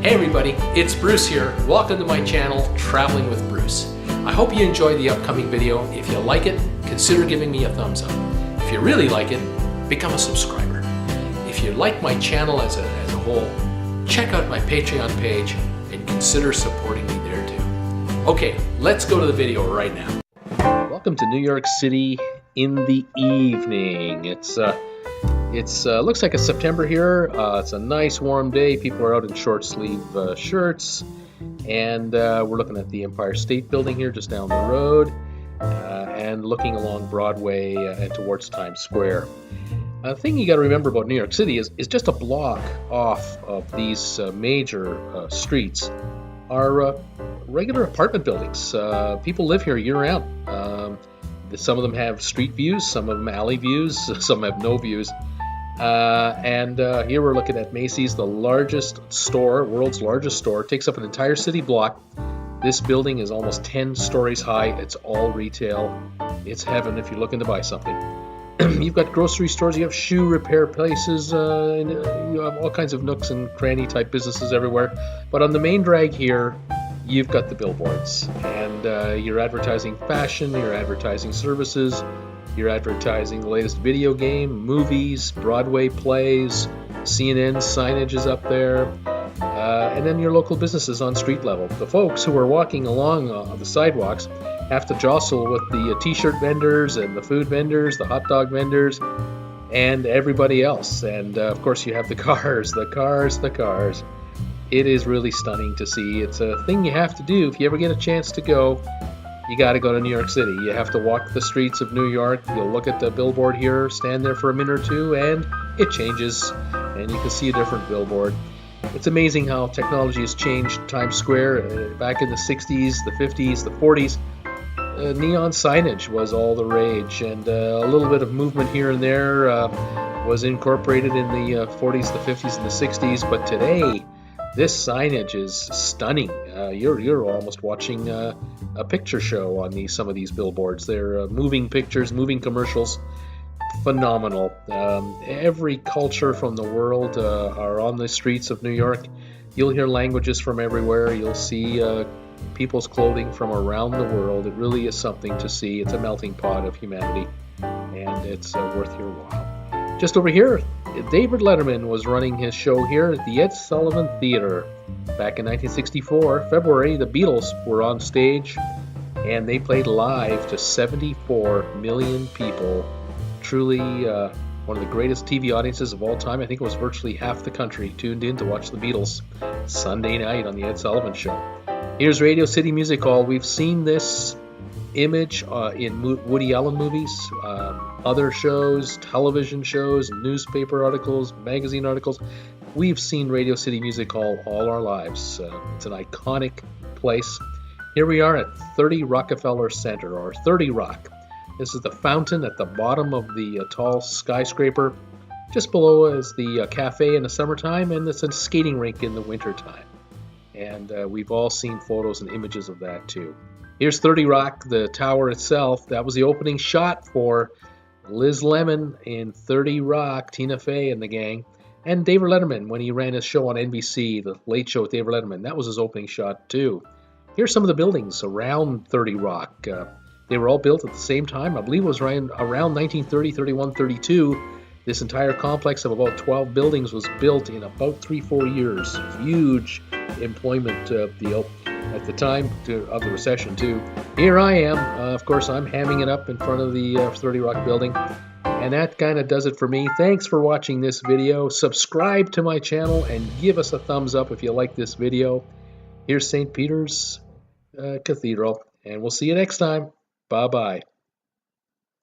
Hey everybody, it's Bruce here. Welcome to my channel, Traveling with Bruce. I hope you enjoy the upcoming video. If you like it, consider giving me a thumbs up. If you really like it, become a subscriber. If you like my channel as a whole, check out my Patreon page and consider supporting me there too. Okay, let's go to the video right now. Welcome to New York City in the evening. It's looks like it's September here. It's a nice warm day. People are out in short sleeve shirts, and we're looking at the Empire State Building here just down the road, and looking along Broadway and towards Times Square. The thing you got to remember about New York City is just a block off of these major streets are regular apartment buildings. People live here year-round. Some of them have street views, some of them alley views, some have no views. And here we're looking at Macy's, the largest store, world's largest store. It takes up an entire city block. This building is almost 10 stories high. It's all retail. It's heaven if you're looking to buy something. You've got grocery stores, you have shoe repair places, and you have all kinds of nooks and cranny type businesses everywhere. But on the main drag here, you've got the billboards, and you're advertising fashion, you're advertising services, you're advertising the latest video game, movies, Broadway plays, CNN signage is up there, and then your local businesses on street level. The folks who are walking along the sidewalks have to jostle with the t-shirt vendors and the food vendors, the hot dog vendors, and everybody else. And of course you have the cars. It is really stunning to see. It's a thing you have to do if you ever get a chance to go. You got to go to New York City. You have to walk the streets of New York. You'll look at the billboard here, stand there for a minute or two, and it changes, and you can see a different billboard. It's amazing how technology has changed Times Square. Back in the 60s, the 50s, the 40s, neon signage was all the rage, and a little bit of movement here and there was incorporated in the 40s, the 50s, and the 60s, but today, this signage is stunning. You're almost watching a picture show on some of these billboards. They're moving pictures, moving commercials. Phenomenal. Every culture from the world are on the streets of New York. You'll hear languages from everywhere. You'll see people's clothing from around the world. It really is something to see. It's a melting pot of humanity, and it's worth your while. Just over here, David Letterman was running his show here at the Ed Sullivan Theater. Back in 1964, February, the Beatles were on stage, and they played live to 74 million people. Truly one of the greatest TV audiences of all time. I think it was virtually half the country tuned in to watch the Beatles Sunday night on the Ed Sullivan Show. Here's Radio City Music Hall. We've seen this image in Woody Allen movies, other shows, television shows, newspaper articles, magazine articles. We've seen Radio City Music Hall all our lives. It's an iconic place. Here we are at 30 Rockefeller Center, or 30 Rock. This is the fountain at the bottom of the tall skyscraper. Just below is the cafe in the summertime, and it's a skating rink in the wintertime. And we've all seen photos and images of that too. Here's 30 Rock, the tower itself. That was the opening shot for Liz Lemon in 30 Rock, Tina Fey and the gang. And David Letterman, when he ran his show on NBC, The Late Show with David Letterman, that was his opening shot too. Here's some of the buildings around 30 Rock. They were all built at the same time. I believe it was around 1930, 31, 32. This entire complex of about 12 buildings was built in about 3-4 years. Huge employment deal at the time of the recession too. Here I am, of course I'm hamming it up in front of the 30 Rock building, and that kind of does it for me. Thanks for watching this video. Subscribe to my channel and give us a thumbs up if you like this video. Here's St. Peter's Cathedral, and we'll see you next time. Bye bye.